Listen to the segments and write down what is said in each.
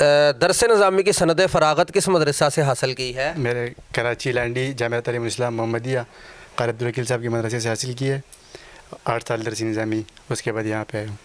درس نظامی کی سند فراغت کس مدرسہ سے حاصل کی ہے؟ میرے کراچی لینڈی جامعہ تعلیم الاسلام محمدیہ قاری عبدالوکیل صاحب کے مدرسے سے حاصل کی ہے. 8 سال درسی نظامی، اس کے بعد یہاں پہ آیا ہوں.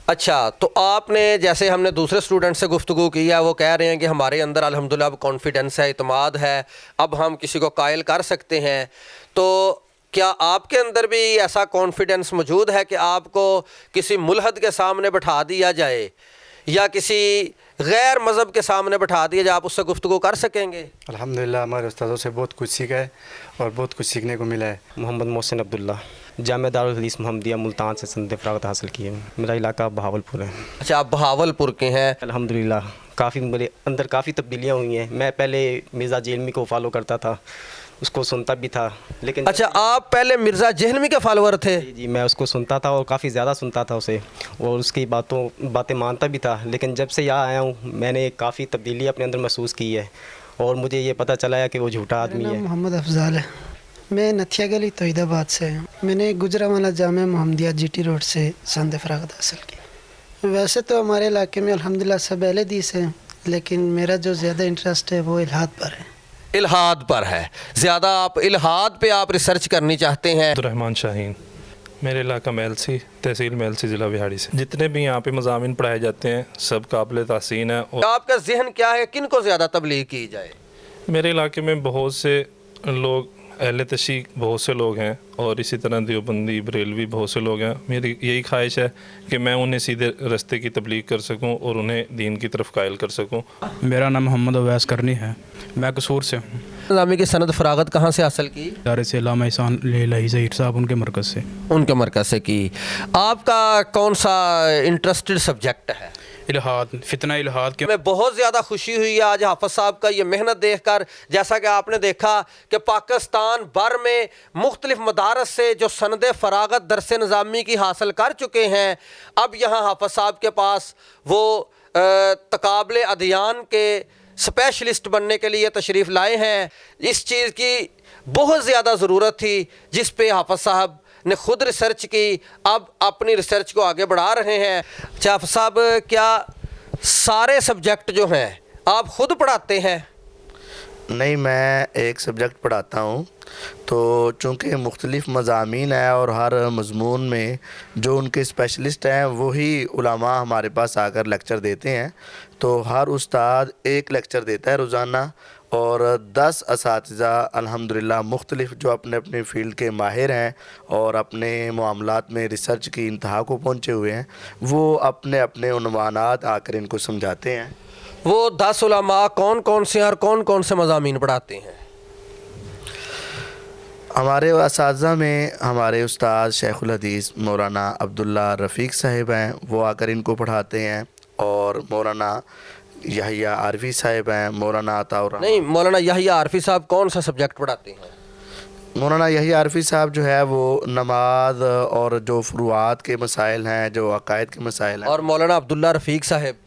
اچھا، تو آپ نے جیسے ہم نے دوسرے اسٹوڈنٹ سے گفتگو کی ہے، وہ کہہ رہے ہیں کہ ہمارے اندر الحمدللہ اب کانفیڈنس ہے، اعتماد ہے، اب ہم کسی کو قائل کر سکتے ہیں. تو کیا آپ کے اندر بھی ایسا کانفیڈنس موجود ہے کہ آپ کو کسی ملحد کے سامنے بٹھا دیا جائے یا کسی غیر مذہب کے سامنے بٹھا دیا جائے آپ اس سے گفتگو کر سکیں گے؟ الحمدللہ ہمارے استادوں سے بہت کچھ سیکھا ہے اور بہت کچھ سیکھنے کو ملا ہے. محمد محسن عبداللہ، جامعہ دارالحدیث محمدیہ ملتان سے سند فراغت حاصل کی ہے. میرا علاقہ بہاولپور ہے. اچھا، آپ بہاولپور کے ہیں. الحمدللہ کافی میرے اندر کافی تبدیلیاں ہوئی ہیں. میں پہلے مرزا جیلمی کو فالو کرتا تھا، اس کو سنتا بھی تھا، لیکن اچھا، آپ پہلے مرزا جہلمی کے فالوور تھے؟ جی میں اس کو سنتا تھا اور کافی زیادہ سنتا تھا اسے، اور اس کی باتیں مانتا بھی تھا. لیکن جب سے یہاں آیا ہوں میں نے کافی تبدیلی اپنے اندر محسوس کی ہے اور مجھے یہ پتہ چلا ہے کہ وہ جھوٹا آدمی ہے. محمد افضال ہے، میں نتھیا گلی توحید آباد سے ہوں. میں نے گجرانوالہ جامعہ محمدیہ جی ٹی روڈ سے سند فراغت حاصل کی. ویسے تو ہمارے علاقے میں الحمدللہ سب اہل حدیث ہیں، لیکن میرا جو زیادہ انٹرسٹ ہے وہ الحاد پر ہے. الحاد پر ہے زیادہ، آپ الحاد پہ آپ ریسرچ کرنی چاہتے ہیں؟ عبدالرحمن شاہین، میرے علاقہ میلسی، تحصیل میلسی، ضلع بہاڑی سے. جتنے بھی یہاں پہ مضامین پڑھائے جاتے ہیں سب قابل تحسین ہیں. اور آپ کا ذہن کیا ہے، کن کو زیادہ تبلیغ کی جائے؟ میرے علاقے میں بہت سے لوگ اہل تشیع بہت سے لوگ ہیں اور اسی طرح دیوبندی بریلوی بہت سے لوگ ہیں. میری یہی خواہش ہے کہ میں انہیں سیدھے رستے کی تبلیغ کر سکوں اور انہیں دین کی طرف قائل کر سکوں. میرا نام محمد اویس کرنی ہے، میں قصور سے ہوں. نظامی کی سند فراغت کہاں سے حاصل کی؟ ادارے سے علامہ احسان الہی ظہیر صاحب ان کے مرکز سے. ان کے مرکز سے کی. آپ کا کون سا انٹرسٹڈ سبجیکٹ ہے؟ الہاد، فتنہ الہاد کے. میں بہت زیادہ خوشی ہوئی ہے آج حافظ صاحب کا یہ محنت دیکھ کر. جیسا کہ آپ نے دیکھا کہ پاکستان بھر میں مختلف مدارس سے جو سند فراغت درس نظامی کی حاصل کر چکے ہیں، اب یہاں حافظ صاحب کے پاس وہ تقابل ادیان کے اسپیشلسٹ بننے کے لیے تشریف لائے ہیں. اس چیز کی بہت زیادہ ضرورت تھی جس پہ حافظ صاحب نے خود ریسرچ کی، اب اپنی ریسرچ کو آگے بڑھا رہے ہیں. اچھا حافظ صاحب، کیا سارے سبجیکٹ جو ہیں آپ خود پڑھاتے ہیں؟ نہیں، میں ایک سبجیکٹ پڑھاتا ہوں. تو چونکہ مختلف مضامین ہیں اور ہر مضمون میں جو ان کے اسپیشلسٹ ہیں وہی علماء ہمارے پاس آ کر لیکچر دیتے ہیں. تو ہر استاد ایک لیکچر دیتا ہے روزانہ، اور 10 اساتذہ الحمدللہ مختلف جو اپنے اپنے فیلڈ کے ماہر ہیں اور اپنے معاملات میں ریسرچ کی انتہا کو پہنچے ہوئے ہیں، وہ اپنے اپنے عنوانات آ کر ان کو سمجھاتے ہیں. وہ 10 علماء کون کون سے اور کون کون سے مضامین پڑھاتے ہیں؟ ہمارے اساتذہ میں ہمارے استاد شیخ الحدیث مولانا عبداللہ رفیق صاحب ہیں، وہ آ کر ان کو پڑھاتے ہیں. اور مولانا یحییٰ عارفی صاحب ہیں. مولانا عطاء الرحمن، نہیں، مولانا یحییٰ عارفی صاحب کون سا سبجیکٹ پڑھاتے ہیں؟ مولانا یحییٰ عارفی صاحب جو ہے وہ نماز اور جو فروعات کے مسائل ہیں، جو عقائد کے مسائل ہیں. اور مولانا عبداللہ رفیق صاحب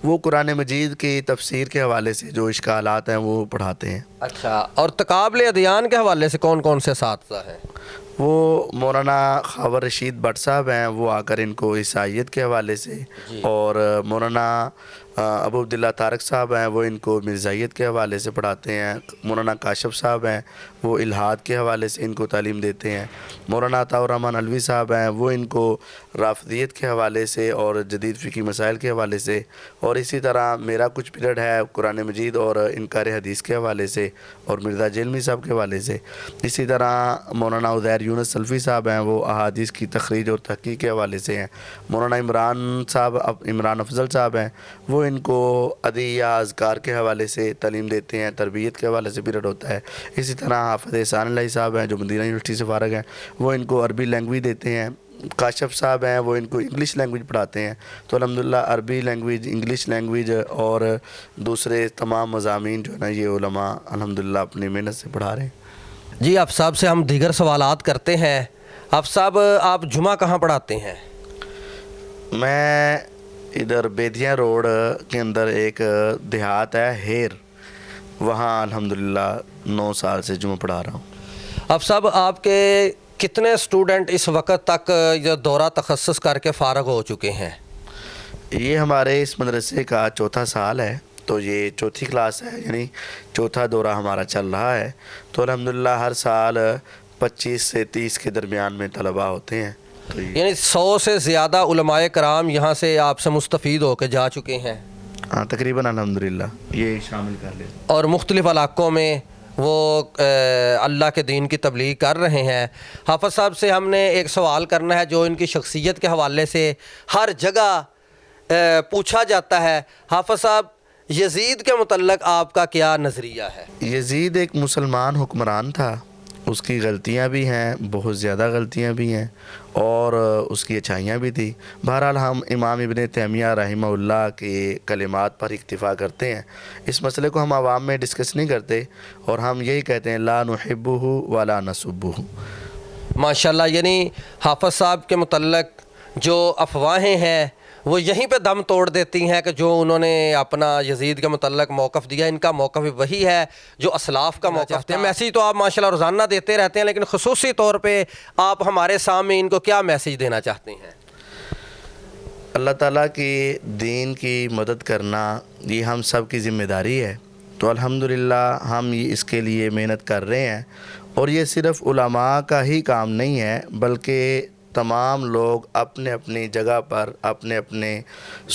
وہ قرآن مجید کی تفسیر کے حوالے سے جو اشکالات ہیں وہ پڑھاتے ہیں. اچھا، اور تقابل ادیان کے حوالے سے کون کون سے اساتذہ ہیں؟ وہ مولانا خاور رشید بٹ صاحب ہیں، وہ آ کر ان کو عیسائیت کے حوالے سے. اور مولانا ابو عبداللہ طارق صاحب ہیں، وہ ان کو مرزائیت کے حوالے سے پڑھاتے ہیں. مولانا کاشف صاحب ہیں، وہ الحاد کے حوالے سے ان کو تعلیم دیتے ہیں. مولانا عطاء الرحمن الوی صاحب ہیں، وہ ان کو رافضیت کے حوالے سے اور جدید فقہی مسائل کے حوالے سے. اور اسی طرح میرا کچھ پیریڈ ہے قرآن مجید اور انکار حدیث کے حوالے سے اور مرزا جیلمی صاحب کے حوالے سے. اسی طرح مولانا عزیر یونس سلفی صاحب ہیں، وہ احادیث کی تخریج اور تحقیق کے حوالے سے ہیں. مولانا عمران افضل صاحب ہیں، وہ ان کو ادعیہ اذکار کے حوالے سے تعلیم دیتے ہیں. تربیت کے حوالے سے پیریڈ ہوتا ہے. اسی طرح حافظ احسان الہی صاحب ہیں، جو مدینہ یونیورسٹی سے فارغ ہیں، وہ ان کو عربی لینگویج دیتے ہیں. کاشف صاحب ہیں، وہ ان کو انگلش لینگویج پڑھاتے ہیں. تو الحمدللہ عربی لینگویج، انگلش لینگویج اور دوسرے تمام مضامین جو ہے نا، یہ علماء الحمدللہ اپنی محنت سے پڑھا رہے ہیں. جی، آپ صاحب سے ہم دیگر سوالات کرتے ہیں. آپ صاحب، آپ جمعہ کہاں پڑھاتے ہیں؟ میں ادھر بیدیاں روڈ کے اندر ایک دیہات ہے ہیر، وہاں الحمدللہ 9 سال سے جمعہ پڑھا رہا ہوں. آپ صاحب، آپ کے کتنے اسٹوڈنٹ اس وقت تک یہ دورہ تخصص کر کے فارغ ہو چکے ہیں؟ یہ ہمارے اس مدرسے کا چوتھا سال ہے، تو یہ چوتھی کلاس ہے، یعنی چوتھا دورہ ہمارا چل رہا ہے۔ تو الحمدللہ ہر سال 25 سے 30 کے درمیان میں طلباء ہوتے ہیں۔ تو یعنی 100 سے زیادہ علماء کرام یہاں سے آپ سے مستفید ہو کے جا چکے ہیں؟ ہاں تقریباً الحمدللہ یہ شامل کر لیں۔ اور مختلف علاقوں میں وہ اللہ کے دین کی تبلیغ کر رہے ہیں۔ حافظ صاحب سے ہم نے ایک سوال کرنا ہے جو ان کی شخصیت کے حوالے سے ہر جگہ پوچھا جاتا ہے۔ حافظ صاحب، یزید کے متعلق آپ کا کیا نظریہ ہے؟ یزید ایک مسلمان حکمران تھا، اس کی غلطیاں بھی ہیں، بہت زیادہ غلطیاں بھی ہیں، اور اس کی اچھائیاں بھی تھی۔ بہرحال ہم امام ابن تیمیہ رحمہ اللہ کے کلمات پر اکتفا کرتے ہیں، اس مسئلے کو ہم عوام میں ڈسکس نہیں کرتے، اور ہم یہی کہتے ہیں لا نحبہ ولا نسبہ۔ ماشاءاللہ، یعنی حافظ صاحب کے متعلق جو افواہیں ہیں وہ یہیں پہ دم توڑ دیتی ہیں کہ جو انہوں نے اپنا یزید کے متعلق موقف دیا، ان کا موقف وہی ہے جو اسلاف کا موقف تھا۔ میسیج تو آپ ماشاءاللہ روزانہ دیتے رہتے ہیں، لیکن خصوصی طور پہ آپ ہمارے سامنے ان کو کیا میسیج دینا چاہتے ہیں؟ اللہ تعالیٰ کی دین کی مدد کرنا یہ ہم سب کی ذمہ داری ہے، تو الحمدللہ ہم اس کے لیے محنت کر رہے ہیں، اور یہ صرف علماء کا ہی کام نہیں ہے، بلکہ تمام لوگ اپنے اپنی جگہ پر اپنے اپنے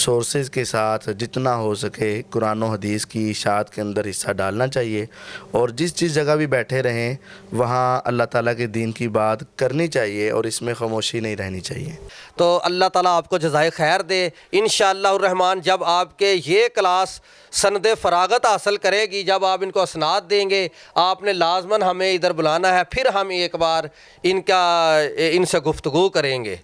سورسز کے ساتھ جتنا ہو سکے قرآن و حدیث کی اشاعت کے اندر حصہ ڈالنا چاہیے، اور جس جگہ بھی بیٹھے رہیں وہاں اللہ تعالیٰ کے دین کی بات کرنی چاہیے، اور اس میں خاموشی نہیں رہنی چاہیے۔ تو اللہ تعالیٰ آپ کو جزائے خیر دے۔ انشاءاللہ الرحمن جب آپ کے یہ کلاس سند فراغت حاصل کرے گی، جب آپ ان کو اسناد دیں گے، آپ نے لازماً ہمیں ادھر بلانا ہے، پھر ہم ایک بار ان سے گفتگو کریں گے۔